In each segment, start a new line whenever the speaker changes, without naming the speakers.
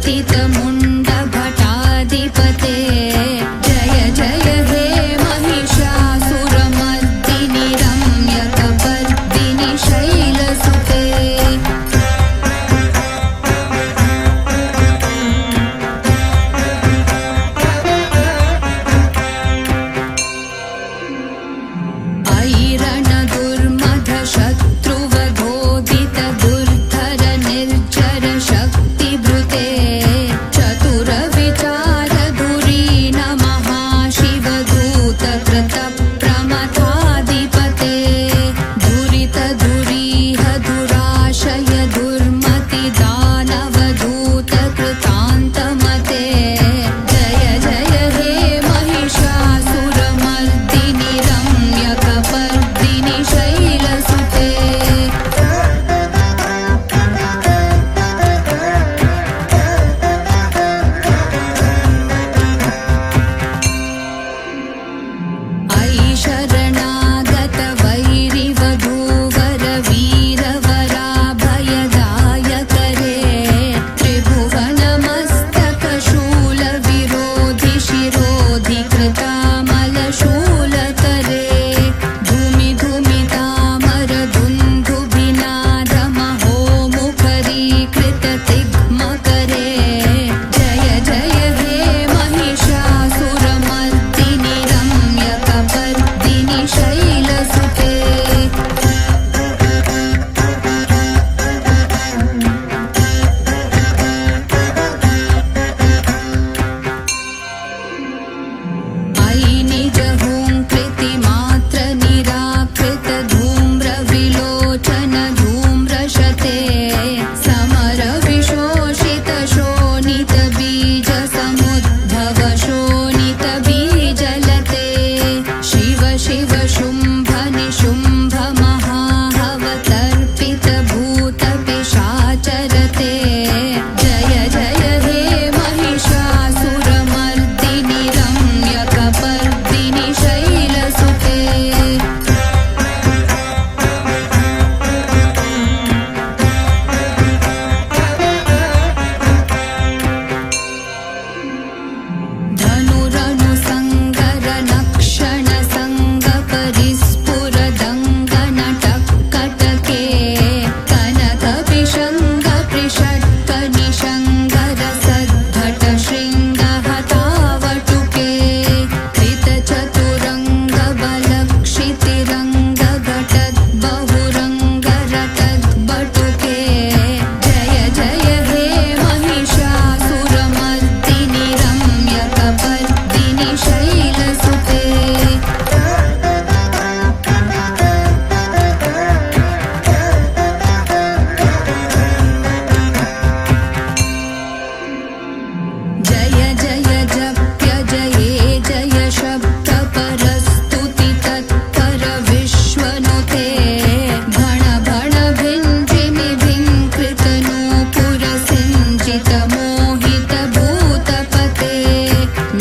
मुण्डभटाधिपते जय जय हे महिषासुरमर्दिनि रम्यकपर्दिनि शैलसुते ऐरणदुर्मधशत्रुवधोदित दुर्धर निर्जर शक्तिभृते चतुरविचारधुरीन महाशिवदूतकृतप्रमथाधिपते दुरितधुरीह दुराशय दुर्मति दानवदूतकृतान्तमते जय जय हे महिषासुरमर्दिनि रम्यकपर्दिनि शैलसुते ऐ शरणागत वैरिवधूवर वीरवराभयदायकरे त्रिभुवनमस्तकशूलविरोधि शिरोधि कृतामलशूलकरे धूमि धूमितामर दुन्दुभिनादमहोमुखरीकृततिग्मकरे जय जय हे महिषासुरमर्दिनि रम्यकपर्दिनि शैलसुते ऐ निजहुङ्कृतिमात्र निराकृत धूम्रविलोचन धूम्रशते समर विशोषित शोणित बीज समुद्भव शोणित बीजलते शिव शिव शुम्भ निशुम्भ महाहवतर्पित भूत पिशाचरते जय जय हे महिषासुरमर्दिनि रम्यकपर्दिनि शैलसुते धनुरनुसङ्गर नक्षण सङ्गपरिस्फुरदङ्गनटकटके कनकविशङ्ग पृषट्क निशङ्गर सद्भट शृङ्गहतावटुके कृतचतुरङ्ग बलक्षितिरङ्ग घटद्बहुरङ्ग रटद्बटुके जय जय हे महिषासुरमर्दिनि रम्यकपर्दिनि शैलसुते जय जय जप्य जये जय शब्द परस्तुति तत्पर विश्वनुते भण भण भिञ्जिमि भिङ्कृत नूपुर सिञ्जित मोहित भूतपते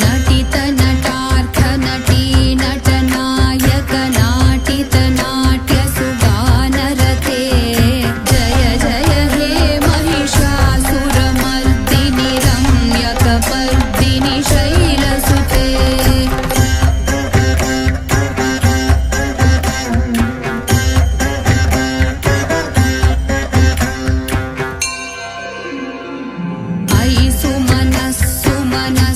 नटित नटार्थ नटी नटनायक नाटित नाट्य सुगानरते जय जय हे महिषासुरमर्दिनि रम्यकपर्दिनि शैलसुते ऐ सुमनः सुमनः